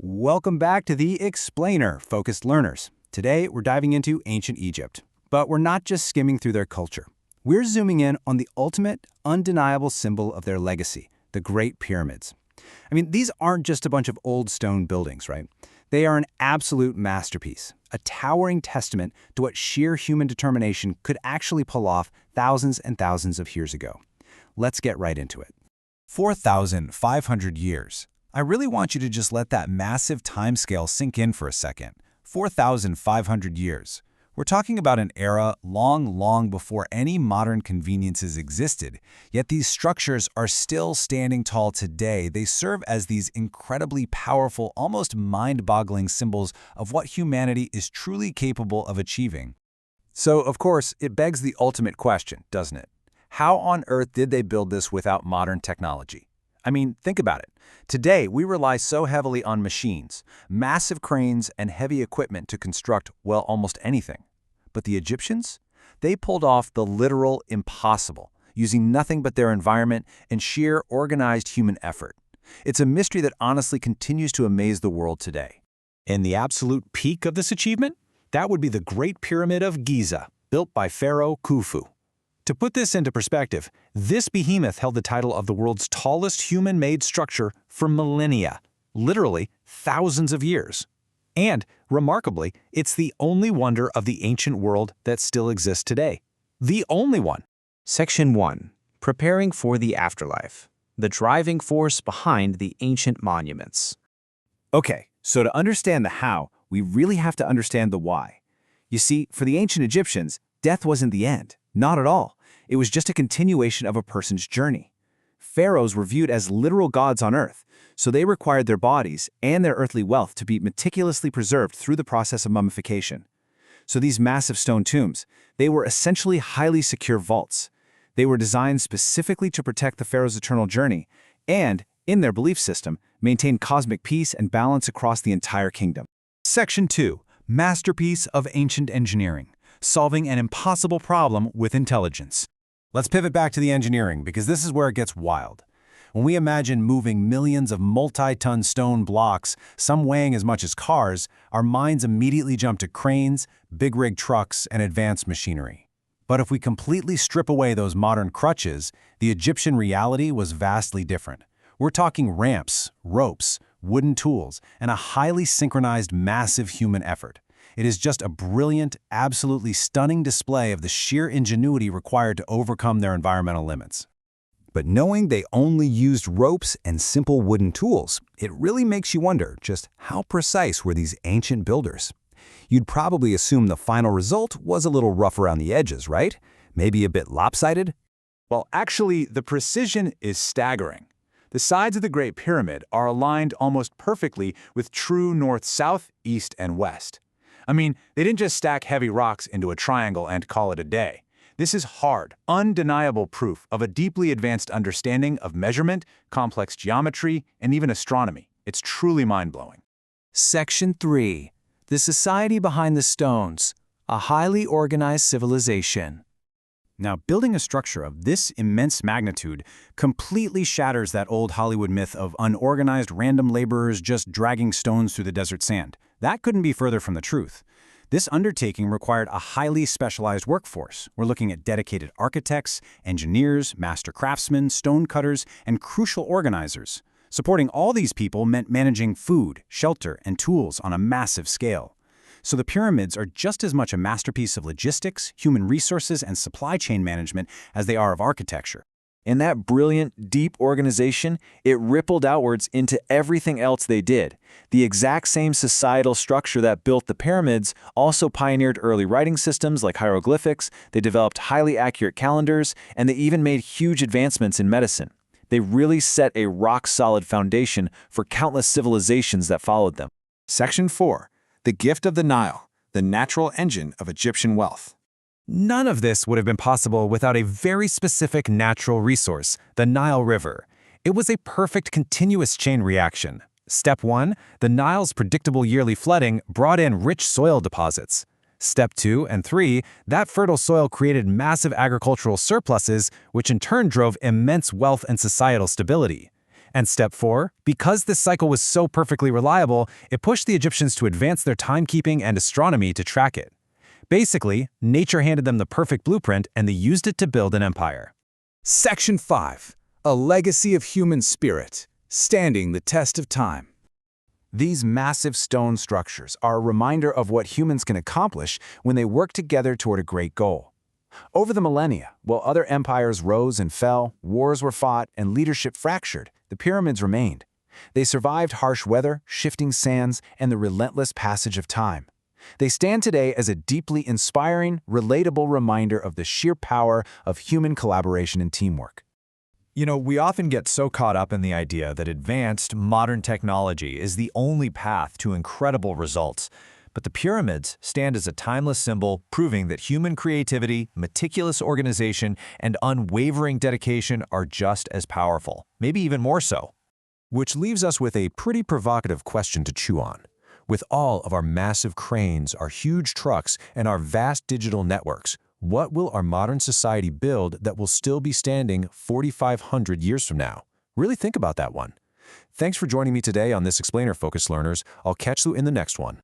Welcome back to The Explainer, Focused Learners. Today, we're diving into ancient Egypt. But we're not just skimming through their culture. We're zooming in on the ultimate, undeniable symbol of their legacy, the Great Pyramids. These aren't just a bunch of old stone buildings, right? They are an absolute masterpiece, a towering testament to what sheer human determination could actually pull off thousands and thousands of years ago. Let's get right into it. 4,500 years. I really want you to just let that massive timescale sink in for a second. 4,500 years. We're talking about an era long before any modern conveniences existed, yet these structures are still standing tall today. They serve as these incredibly powerful, almost mind-boggling symbols of what humanity is truly capable of achieving. So, of course, it begs the ultimate question, doesn't it? How on earth did they build this without modern technology? Think about it. Today, we rely so heavily on machines, massive cranes, and heavy equipment to construct, well, almost anything. But the Egyptians? They pulled off the literal impossible, using nothing but their environment and sheer organized human effort. It's a mystery that honestly continues to amaze the world today. And the absolute peak of this achievement? That would be the Great Pyramid of Giza, built by Pharaoh Khufu. To put this into perspective, this behemoth held the title of the world's tallest human-made structure for millennia, literally thousands of years. And, remarkably, it's the only wonder of the ancient world that still exists today. The only one. Section 1. Preparing for the afterlife. The driving force behind the ancient monuments. Okay, so to understand the how, we really have to understand the why. You see, for the ancient Egyptians, death wasn't the end. Not at all. It was just a continuation of a person's journey. Pharaohs were viewed as literal gods on earth, so they required their bodies and their earthly wealth to be meticulously preserved through the process of mummification. So these massive stone tombs, they were essentially highly secure vaults. They were designed specifically to protect the pharaoh's eternal journey and, in their belief system, maintain cosmic peace and balance across the entire kingdom. Section 2. Masterpiece of ancient engineering. Solving an impossible problem with intelligence. Let's pivot back to the engineering, because this is where it gets wild. When we imagine moving millions of multi-ton stone blocks, some weighing as much as cars, our minds immediately jump to cranes, big-rig trucks, and advanced machinery. But if we completely strip away those modern crutches, the Egyptian reality was vastly different. We're talking ramps, ropes, wooden tools, and a highly synchronized massive human effort. It is just a brilliant, absolutely stunning display of the sheer ingenuity required to overcome their environmental limits. But knowing they only used ropes and simple wooden tools, it really makes you wonder just how precise were these ancient builders. You'd probably assume the final result was a little rough around the edges, right? Maybe a bit lopsided? Well, actually, the precision is staggering. The sides of the Great Pyramid are aligned almost perfectly with true north-south, east, and west. They didn't just stack heavy rocks into a triangle and call it a day. This is hard, undeniable proof of a deeply advanced understanding of measurement, complex geometry, and even astronomy. It's truly mind-blowing. Section 3. The society behind the stones. A highly organized civilization. Now, building a structure of this immense magnitude completely shatters that old Hollywood myth of unorganized random laborers just dragging stones through the desert sand. That couldn't be further from the truth. This undertaking required a highly specialized workforce. We're looking at dedicated architects, engineers, master craftsmen, stone cutters, and crucial organizers. Supporting all these people meant managing food, shelter, and tools on a massive scale. So the pyramids are just as much a masterpiece of logistics, human resources, and supply chain management as they are of architecture. In that brilliant, deep organization, it rippled outwards into everything else they did. The exact same societal structure that built the pyramids also pioneered early writing systems like hieroglyphics, they developed highly accurate calendars, and they even made huge advancements in medicine. They really set a rock-solid foundation for countless civilizations that followed them. Section 4. The gift of the Nile, the natural engine of Egyptian wealth. None of this would have been possible without a very specific natural resource, the Nile River. It was a perfect continuous chain reaction. Step 1, the Nile's predictable yearly flooding brought in rich soil deposits. Step 2 and 3, that fertile soil created massive agricultural surpluses, which in turn drove immense wealth and societal stability. And step 4, because this cycle was so perfectly reliable, it pushed the Egyptians to advance their timekeeping and astronomy to track it. Basically, nature handed them the perfect blueprint and they used it to build an empire. Section 5. A legacy of human spirit, standing the test of time. These massive stone structures are a reminder of what humans can accomplish when they work together toward a great goal. Over the millennia, while other empires rose and fell, wars were fought, and leadership fractured, the pyramids remained. They survived harsh weather, shifting sands, and the relentless passage of time. They stand today as a deeply inspiring, relatable reminder of the sheer power of human collaboration and teamwork. You know, we often get so caught up in the idea that advanced, modern technology is the only path to incredible results. But the pyramids stand as a timeless symbol, proving that human creativity, meticulous organization, and unwavering dedication are just as powerful, maybe even more so. Which leaves us with a pretty provocative question to chew on. With all of our massive cranes, our huge trucks, and our vast digital networks, what will our modern society build that will still be standing 4,500 years from now? Really think about that one. Thanks for joining me today on this Explainer Focus, learners. I'll catch you in the next one.